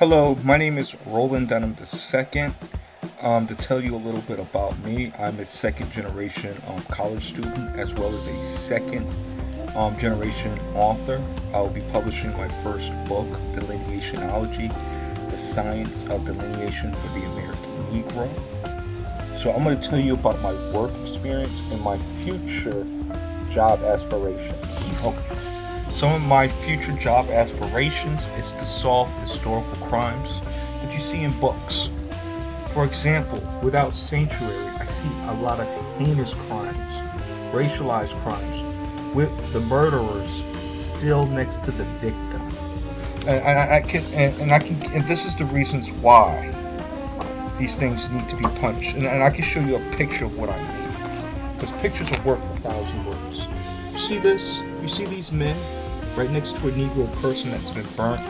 Hello, my name is Roland Dunham II. To tell you a little bit about me, I'm a second generation college student as well as a second generation author. I'll be publishing my first book, Delineationology, The Science of Delineation for the American Negro. So I'm going to tell you about my work experience and my future job aspirations. Okay. Some of my future job aspirations is to solve historical crimes that you see in books. For example, without Sanctuary, I see a lot of heinous crimes, racialized crimes, with the murderers still next to the victim. And this is the reasons why these things need to be punished. And I can show you a picture of what I mean, because pictures are worth 1,000 words. You see this? You see these men right next to a Negro person that's been burnt?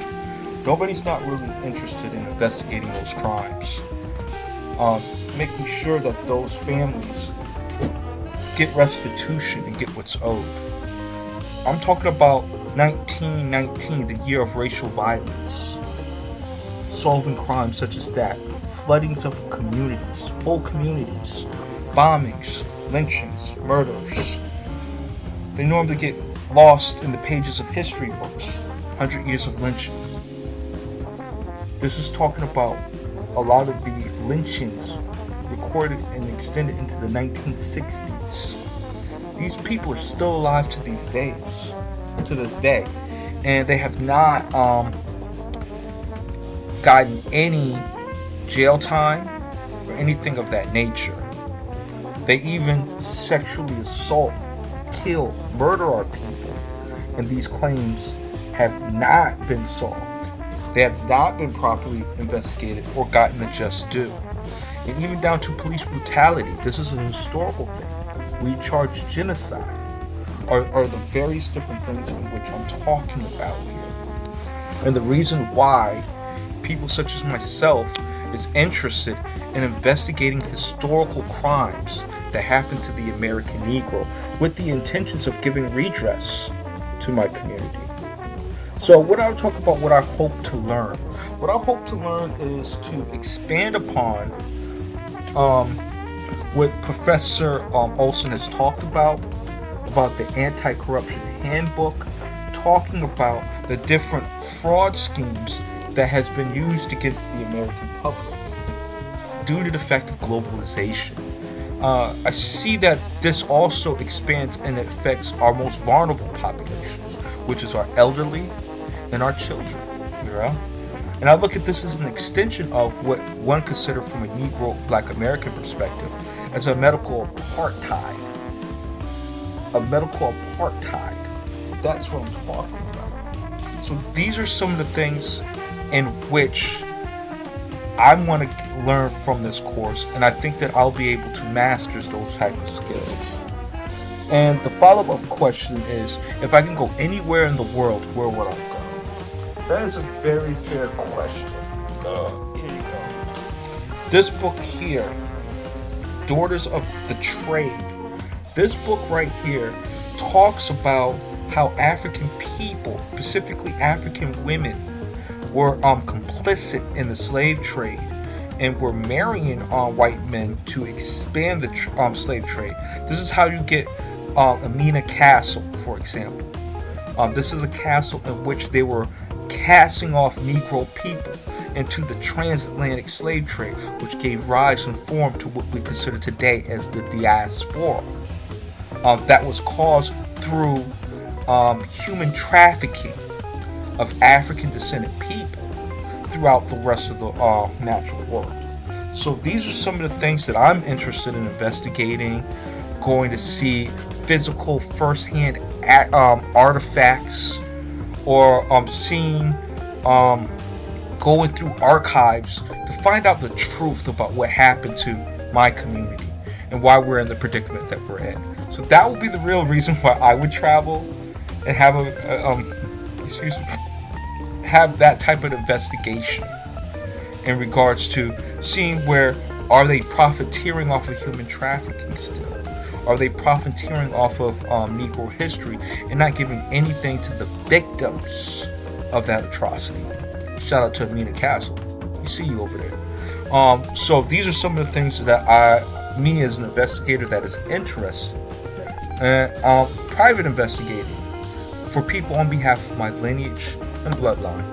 Nobody's not really interested in investigating those crimes. Making sure that those families get restitution and get what's owed. I'm talking about 1919, the year of racial violence. Solving crimes such as that. Floodings of communities, whole communities. Bombings, lynchings, murders. They normally get lost in the pages of history books. 100 years of lynching. This is talking about a lot of the lynchings recorded and extended into the 1960s. These people are still alive to this day, and they have not gotten any jail time or anything of that nature. They even sexually assault, kill, murder our people, and these claims have not been solved. They have not been properly investigated or gotten the just due. And even down to police brutality, this is a historical thing. We charge genocide, are the various different things in which I'm talking about here. And the reason why people such as myself is interested in investigating historical crimes that happened to the American Negro with the intentions of giving redress to my community. So what I would talk about, what I hope to learn. What I hope to learn is to expand upon what Professor Olson has talked about the anti-corruption handbook, talking about the different fraud schemes that has been used against the American public due to the fact of globalization. I see that this also expands and affects our most vulnerable populations, which is our elderly and our children, you know? And I look at this as an extension of what one considered from a Negro Black American perspective as a medical apartheid. A medical apartheid. That's what I'm talking about. So these are some of the things in which I want to learn from this course, and I think that I'll be able to master those type of skills. And the follow-up question is, if I can go anywhere in the world, where would I go? That is a very fair question. Here you go. This book here, Daughters of the Trade. This book right here talks about how African people, specifically African women, were complicit in the slave trade and were marrying white men to expand the slave trade. This is how you get Amina Castle, for example. This is a castle in which they were casting off Negro people into the transatlantic slave trade, which gave rise and form to what we consider today as the diaspora. That was caused through human trafficking of African descendant people throughout the rest of the natural world. So these are some of the things that I'm interested in investigating, going to see physical firsthand artifacts, or seeing, going through archives to find out the truth about what happened to my community and why we're in the predicament that we're in. So that would be the real reason why I would travel and have have that type of investigation in regards to seeing where are they profiteering off of human trafficking still? Are they profiteering off of Negro history and not giving anything to the victims of that atrocity? Shout out to Amina Castle. We see you over there. So these are some of the things that me as an investigator that is interested in private investigating for people on behalf of my lineage and bloodline.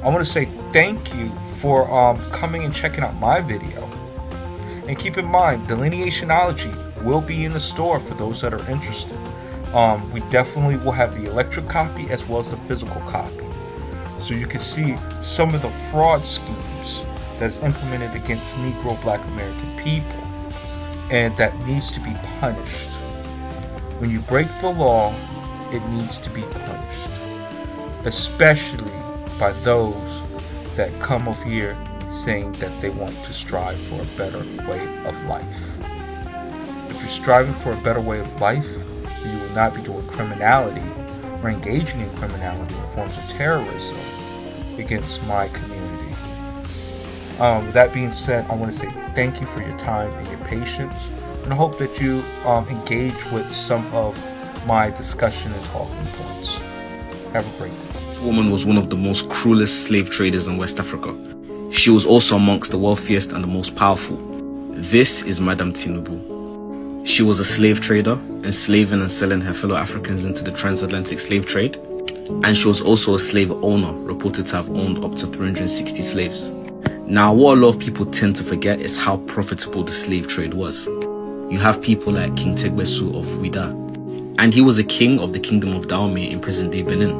I want to say thank you for coming and checking out my video. And keep in mind, Delineationology will be in the store for those that are interested. We definitely will have the electric copy as well as the physical copy. So you can see some of the fraud schemes that's implemented against Negro Black American people and that needs to be punished. When you break the law, it needs to be punished, especially by those that come over here saying that they want to strive for a better way of life. If you're striving for a better way of life, you will not be doing criminality or engaging in criminality in forms of terrorism against my community. With that being said, I want to say thank you for your time and your patience, and I hope that you engage with some of my discussion and talking points. Have a great day. This woman was one of the most cruelest slave traders in West Africa. She was also amongst the wealthiest and the most powerful. This is Madame Tinubu. She was a slave trader, enslaving and selling her fellow Africans into the transatlantic slave trade. And she was also a slave owner, reported to have owned up to 360 slaves. Now, what a lot of people tend to forget is how profitable the slave trade was. You have people like King Tegbesu of Ouida, and he was a king of the Kingdom of Dahomey in present-day Benin.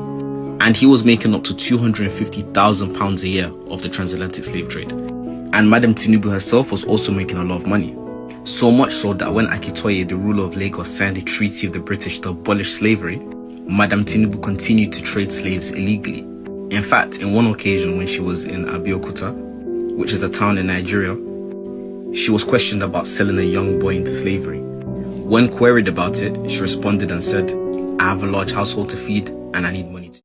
And he was making up to £250,000 a year of the transatlantic slave trade. And Madame Tinubu herself was also making a lot of money. So much so that when Akitoye, the ruler of Lagos, signed a treaty with the British to abolish slavery, Madame Tinubu continued to trade slaves illegally. In fact, in one occasion when she was in Abeokuta, which is a town in Nigeria, she was questioned about selling a young boy into slavery. When queried about it, she responded and said, "I have a large household to feed and I need money to..."